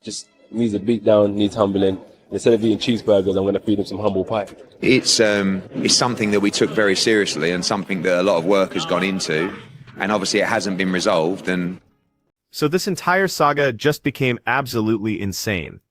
just needs a beat down, needs humbling. Instead of eating cheeseburgers, I'm going to feed him some humble pie. It's something that we took very seriously and something that a lot of work has gone into, and obviously it hasn't been resolved. And so this entire saga just became absolutely insane.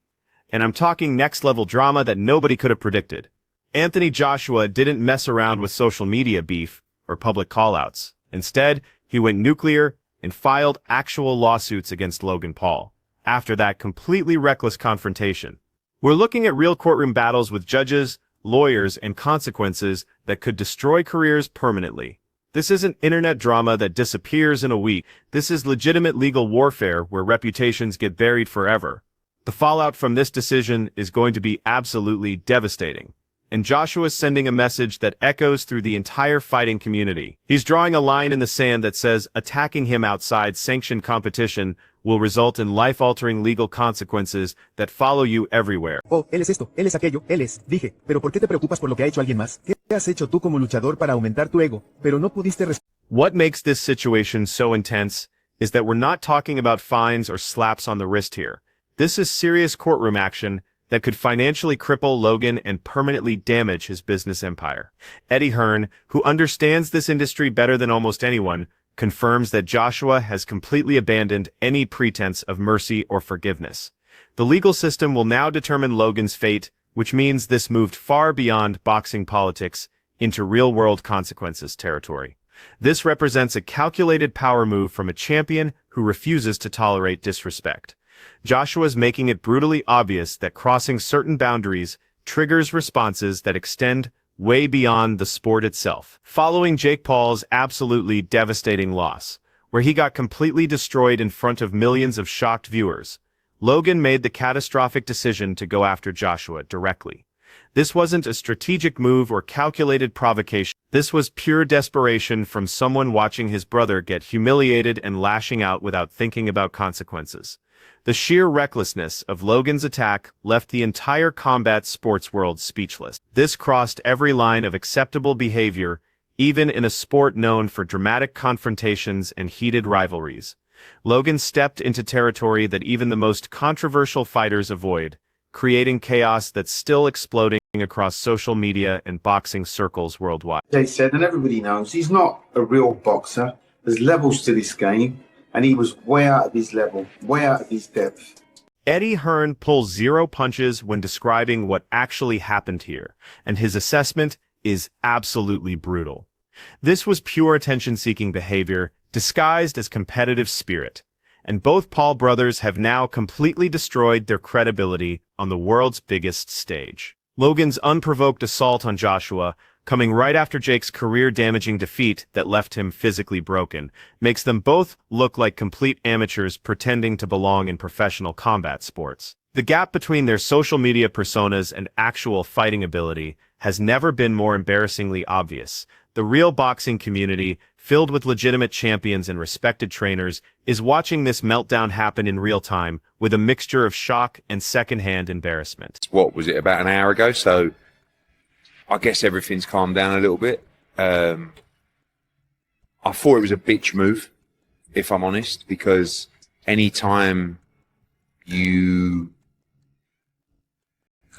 And I'm talking next-level drama that nobody could have predicted. Anthony Joshua didn't mess around with social media beef or public callouts. Instead, he went nuclear and filed actual lawsuits against Logan Paul after that completely reckless confrontation. We're looking at real courtroom battles with judges, lawyers, and consequences that could destroy careers permanently. This isn't internet drama that disappears in a week. This is legitimate legal warfare where reputations get buried forever. The fallout from this decision is going to be absolutely devastating. And Joshua's sending a message that echoes through the entire fighting community. He's drawing a line in the sand that says attacking him outside sanctioned competition will result in life-altering legal consequences that follow you everywhere. Oh, él es esto, él es aquello, él es, dije, pero ¿por qué te preocupas por lo que ha hecho alguien más? ¿Qué has hecho tú como luchador para aumentar tu ego, pero no pudiste What makes this situation so intense is that we're not talking about fines or slaps on the wrist here. This is serious courtroom action that could financially cripple Logan and permanently damage his business empire. Eddie Hearn, who understands this industry better than almost anyone, confirms that Joshua has completely abandoned any pretense of mercy or forgiveness. The legal system will now determine Logan's fate, which means this moved far beyond boxing politics into real-world consequences territory. This represents a calculated power move from a champion who refuses to tolerate disrespect. Joshua's making it brutally obvious that crossing certain boundaries triggers responses that extend way beyond the sport itself. Following Jake Paul's absolutely devastating loss, where he got completely destroyed in front of millions of shocked viewers, Logan made the catastrophic decision to go after Joshua directly. This wasn't a strategic move or calculated provocation. This was pure desperation from someone watching his brother get humiliated and lashing out without thinking about consequences. The sheer recklessness of Logan's attack left the entire combat sports world speechless. This crossed every line of acceptable behavior, even in a sport known for dramatic confrontations and heated rivalries. Logan stepped into territory that even the most controversial fighters avoid, creating chaos that's still exploding across social media and boxing circles worldwide. Jay said, and everybody knows, he's not a real boxer. There's levels to this game. And he was way out of his level, way out of his depth. Eddie Hearn pulls zero punches when describing what actually happened here, and his assessment is absolutely brutal. This was pure attention-seeking behavior, disguised as competitive spirit, and both Paul brothers have now completely destroyed their credibility on the world's biggest stage. Logan's unprovoked assault on Joshua, coming right after Jake's career-damaging defeat that left him physically broken, makes them both look like complete amateurs pretending to belong in professional combat sports. The gap between their social media personas and actual fighting ability has never been more embarrassingly obvious. The real boxing community, filled with legitimate champions and respected trainers, is watching this meltdown happen in real time with a mixture of shock and secondhand embarrassment. What was it, about an hour ago? So I guess everything's calmed down a little bit. I thought it was a bitch move, if I'm honest, because any time an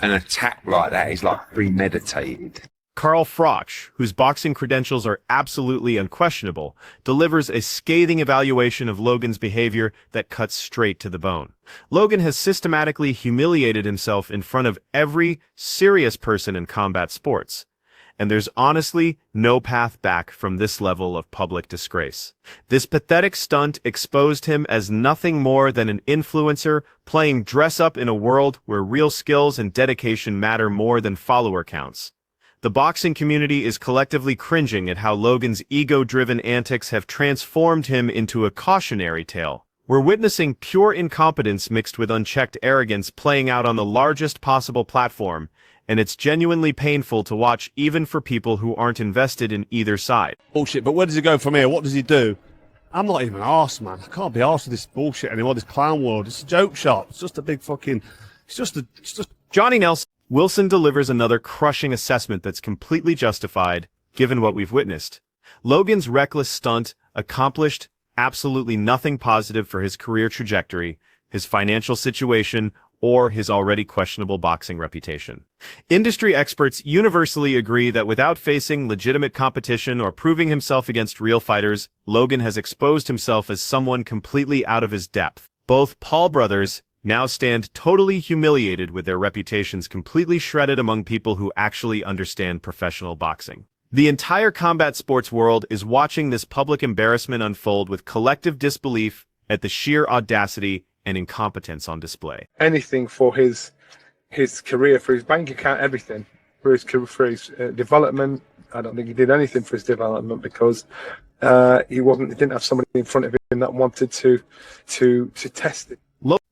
attack like that is like premeditated. Carl Froch, whose boxing credentials are absolutely unquestionable, delivers a scathing evaluation of Logan's behavior that cuts straight to the bone. Logan has systematically humiliated himself in front of every serious person in combat sports, and there's honestly no path back from this level of public disgrace. This pathetic stunt exposed him as nothing more than an influencer playing dress-up in a world where real skills and dedication matter more than follower counts. The boxing community is collectively cringing at how Logan's ego-driven antics have transformed him into a cautionary tale. We're witnessing pure incompetence mixed with unchecked arrogance playing out on the largest possible platform, and it's genuinely painful to watch even for people who aren't invested in either side. Bullshit, but where does he go from here? What does he do? I'm not even arsed, man. I can't be arsed with this bullshit anymore, this clown world. It's a joke shop. It's just a big fucking... It's just... Johnny Nelson. Wilson delivers another crushing assessment that's completely justified, given what we've witnessed. Logan's reckless stunt accomplished absolutely nothing positive for his career trajectory. his financial situation, or his already questionable boxing reputation. Industry experts universally agree that without facing legitimate competition or proving himself against real fighters, Logan has exposed himself as someone completely out of his depth. Both Paul brothers now stand totally humiliated with their reputations completely shredded among people who actually understand professional boxing. The entire combat sports world is watching this public embarrassment unfold with collective disbelief at the sheer audacity and incompetence on display. Anything for his career, for his bank account, everything for his development. I don't think he did anything for his development because he didn't have somebody in front of him that wanted to test it.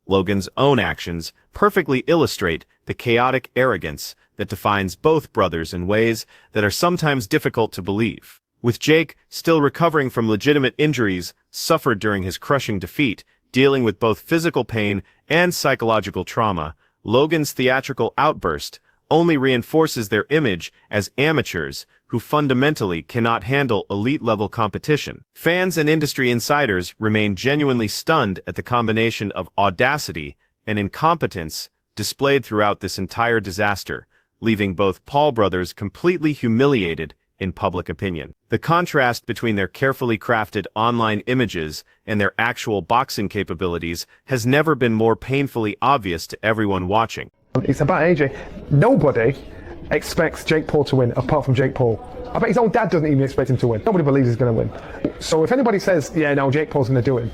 Logan's own actions perfectly illustrate the chaotic arrogance that defines both brothers in ways that are sometimes difficult to believe. With Jake still recovering from legitimate injuries suffered during his crushing defeat, dealing with both physical pain and psychological trauma, Logan's theatrical outburst only reinforces their image as amateurs who fundamentally cannot handle elite-level competition. Fans and industry insiders remain genuinely stunned at the combination of audacity and incompetence displayed throughout this entire disaster, leaving both Paul brothers completely humiliated in public opinion. The contrast between their carefully crafted online images and their actual boxing capabilities has never been more painfully obvious to everyone watching. It's about AJ. Nobody expects Jake Paul to win apart from Jake Paul. I bet his own dad doesn't even expect him to win. Nobody believes he's going to win. So if anybody says, yeah, no, Jake Paul's going to do it,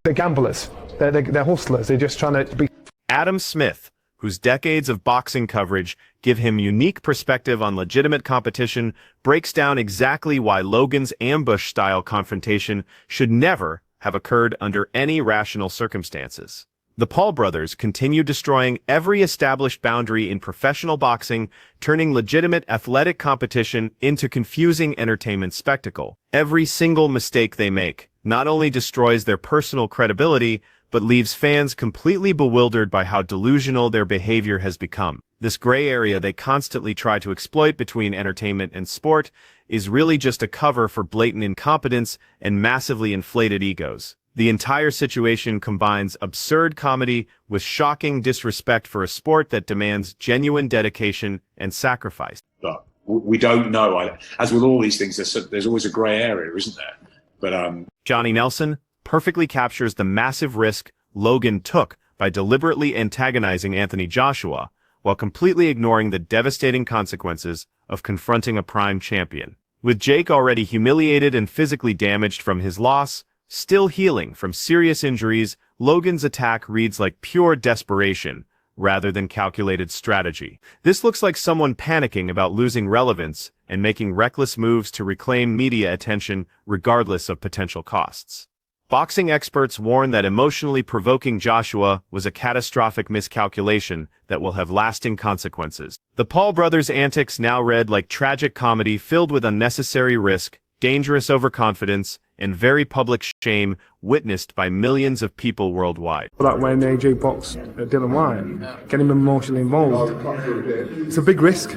they're gamblers. They're hustlers. They're just trying to be... Adam Smith, whose decades of boxing coverage give him unique perspective on legitimate competition, breaks down exactly why Logan's ambush-style confrontation should never have occurred under any rational circumstances. The Paul brothers continue destroying every established boundary in professional boxing, turning legitimate athletic competition into confusing entertainment spectacle. Every single mistake they make not only destroys their personal credibility, but leaves fans completely bewildered by how delusional their behavior has become. This gray area they constantly try to exploit between entertainment and sport is really just a cover for blatant incompetence and massively inflated egos. The entire situation combines absurd comedy with shocking disrespect for a sport that demands genuine dedication and sacrifice. But we don't know. As with all these things, there's always a grey area, isn't there? But Johnny Nelson perfectly captures the massive risk Logan took by deliberately antagonizing Anthony Joshua, while completely ignoring the devastating consequences of confronting a prime champion. With Jake already humiliated and physically damaged from his loss, still healing from serious injuries, Logan's attack reads like pure desperation, rather than calculated strategy. This looks like someone panicking about losing relevance and making reckless moves to reclaim media attention regardless of potential costs. Boxing experts warn that emotionally provoking Joshua was a catastrophic miscalculation that will have lasting consequences. The Paul brothers' antics now read like tragic comedy filled with unnecessary risk, dangerous overconfidence, and very public shame witnessed by millions of people worldwide. Like when AJ boxed Dylan White, getting him emotionally involved. It's a big risk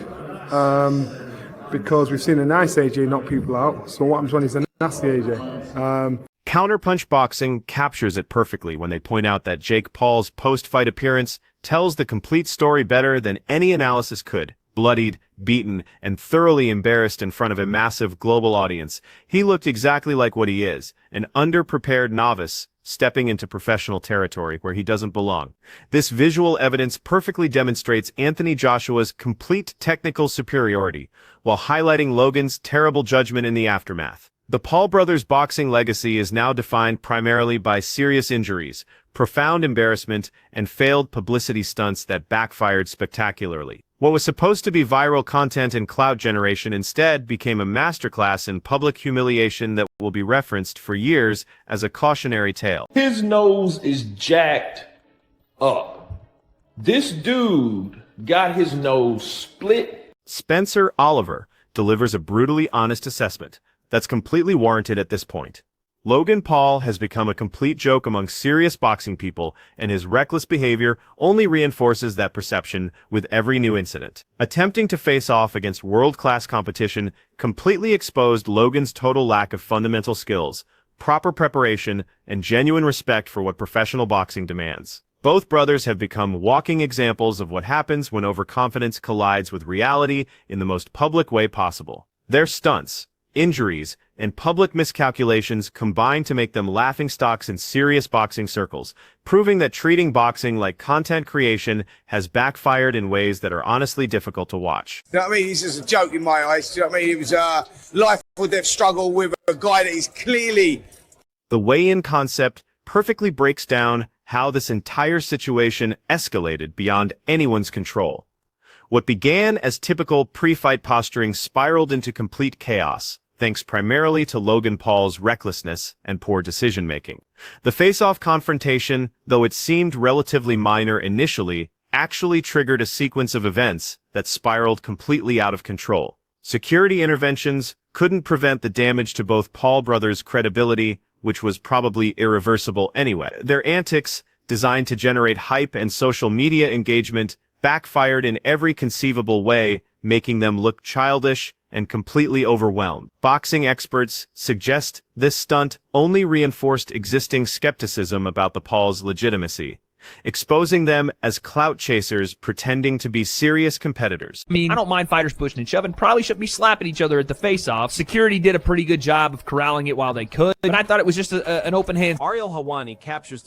because we've seen a nice AJ knock people out. So what happens when he's a nasty AJ? Counterpunch Boxing captures it perfectly when they point out that Jake Paul's post-fight appearance tells the complete story better than any analysis could. Bloodied, beaten, and thoroughly embarrassed in front of a massive global audience, he looked exactly like what he is, an underprepared novice stepping into professional territory where he doesn't belong. This visual evidence perfectly demonstrates Anthony Joshua's complete technical superiority, while highlighting Logan's terrible judgment in the aftermath. The Paul brothers' boxing legacy is now defined primarily by serious injuries, profound embarrassment, and failed publicity stunts that backfired spectacularly. What was supposed to be viral content and clout generation instead became a masterclass in public humiliation that will be referenced for years as a cautionary tale. His nose is jacked up. This dude got his nose split. Spencer Oliver delivers a brutally honest assessment that's completely warranted at this point. Logan Paul has become a complete joke among serious boxing people, and his reckless behavior only reinforces that perception with every new incident. Attempting to face off against world-class competition completely exposed Logan's total lack of fundamental skills, proper preparation, and genuine respect for what professional boxing demands. Both brothers have become walking examples of what happens when overconfidence collides with reality in the most public way possible. Their stunts, injuries, and public miscalculations combine to make them laughingstocks in serious boxing circles, proving that treating boxing like content creation has backfired in ways that are honestly difficult to watch. You know what I mean? He's just a joke in my eyes. Do you know what I mean? It was a life or death struggle with a guy that is clearly... The weigh-in concept perfectly breaks down how this entire situation escalated beyond anyone's control. What began as typical pre-fight posturing spiraled into complete chaos, thanks primarily to Logan Paul's recklessness and poor decision-making. The face-off confrontation, though it seemed relatively minor initially, actually triggered a sequence of events that spiraled completely out of control. Security interventions couldn't prevent the damage to both Paul brothers' credibility, which was probably irreversible anyway. Their antics, designed to generate hype and social media engagement, backfired in every conceivable way, making them look childish and completely overwhelmed. Boxing experts suggest this stunt only reinforced existing skepticism about the Pauls' legitimacy, exposing them as clout chasers pretending to be serious competitors. I mean, I don't mind fighters pushing and shoving. Probably shouldn't be slapping each other at the face-off. Security did a pretty good job of corralling it while they could, and I thought it was just an open hand. Ariel Helwani captures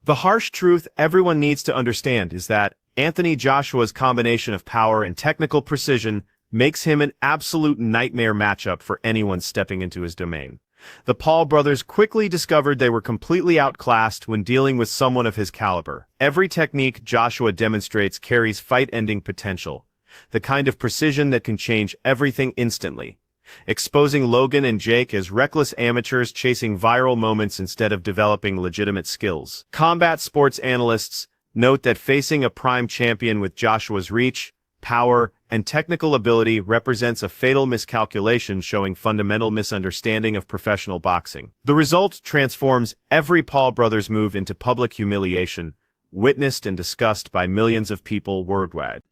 The harsh truth everyone needs to understand is that Anthony Joshua's combination of power and technical precision makes him an absolute nightmare matchup for anyone stepping into his domain. The Paul brothers quickly discovered they were completely outclassed when dealing with someone of his caliber. Every technique Joshua demonstrates carries fight-ending potential, the kind of precision that can change everything instantly, exposing Logan and Jake as reckless amateurs chasing viral moments instead of developing legitimate skills. Combat sports analysts note that facing a prime champion with Joshua's reach, power, and technical ability represents a fatal miscalculation showing fundamental misunderstanding of professional boxing. The result transforms every Paul brothers move into public humiliation, witnessed and discussed by millions of people worldwide.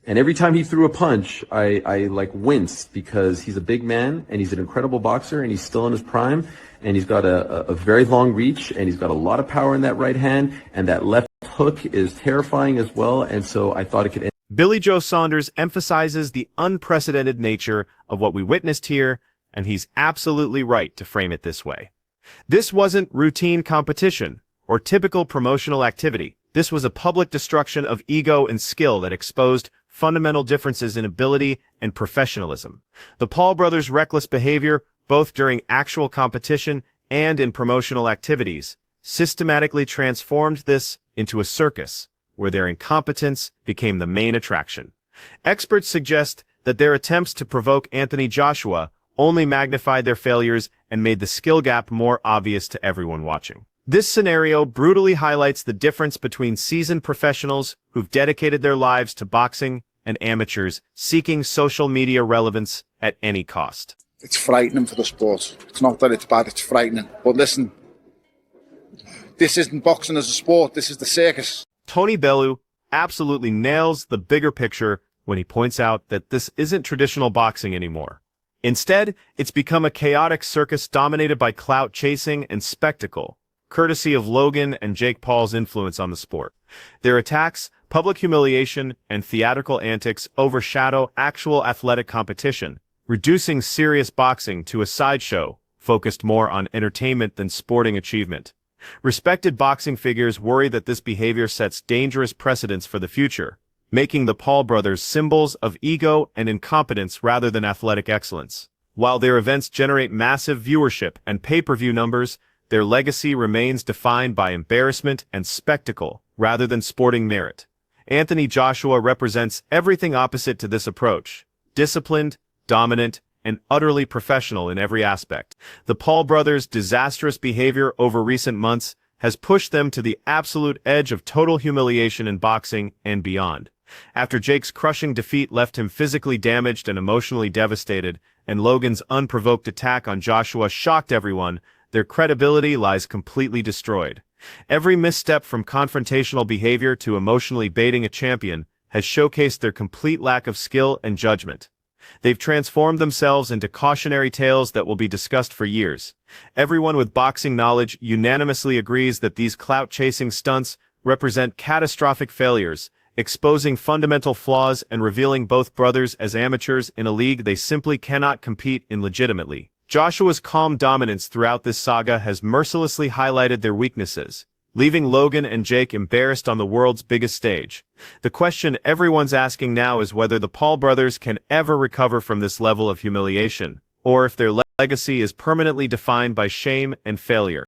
And every time he threw a punch, I like winced because he's a big man and he's an incredible boxer and he's still in his prime and he's got a very long reach and he's got a lot of power in that right hand and that left hook is terrifying as well. And so I thought it could end. Billy Joe Saunders emphasizes the unprecedented nature of what we witnessed here, and he's absolutely right to frame it this way. This wasn't routine competition or typical promotional activity. This was a public destruction of ego and skill that exposed fundamental differences in ability and professionalism. The Paul brothers' reckless behavior, both during actual competition and in promotional activities, systematically transformed this into a circus, where their incompetence became the main attraction. Experts suggest that their attempts to provoke Anthony Joshua only magnified their failures and made the skill gap more obvious to everyone watching. This scenario brutally highlights the difference between seasoned professionals who've dedicated their lives to boxing and amateurs seeking social media relevance at any cost. It's frightening for the sport. It's not that it's bad, it's frightening. But listen, this isn't boxing as a sport, this is the circus. Tony Bellew absolutely nails the bigger picture when he points out that this isn't traditional boxing anymore. Instead, it's become a chaotic circus dominated by clout chasing and spectacle, courtesy of Logan and Jake Paul's influence on the sport. Their attacks, public humiliation, and theatrical antics overshadow actual athletic competition, reducing serious boxing to a sideshow focused more on entertainment than sporting achievement. Respected boxing figures worry that this behavior sets dangerous precedents for the future, making the Paul brothers symbols of ego and incompetence rather than athletic excellence. While their events generate massive viewership and pay-per-view numbers, their legacy remains defined by embarrassment and spectacle rather than sporting merit. Anthony Joshua represents everything opposite to this approach: disciplined, dominant, and utterly professional in every aspect. The Paul brothers' disastrous behavior over recent months has pushed them to the absolute edge of total humiliation in boxing and beyond. After Jake's crushing defeat left him physically damaged and emotionally devastated, and Logan's unprovoked attack on Joshua shocked everyone, their credibility lies completely destroyed. Every misstep from confrontational behavior to emotionally baiting a champion has showcased their complete lack of skill and judgment. They've transformed themselves into cautionary tales that will be discussed for years. Everyone with boxing knowledge unanimously agrees that these clout-chasing stunts represent catastrophic failures, exposing fundamental flaws and revealing both brothers as amateurs in a league they simply cannot compete in legitimately. Joshua's calm dominance throughout this saga has mercilessly highlighted their weaknesses, leaving Logan and Jake embarrassed on the world's biggest stage. The question everyone's asking now is whether the Paul brothers can ever recover from this level of humiliation, or if their legacy is permanently defined by shame and failure.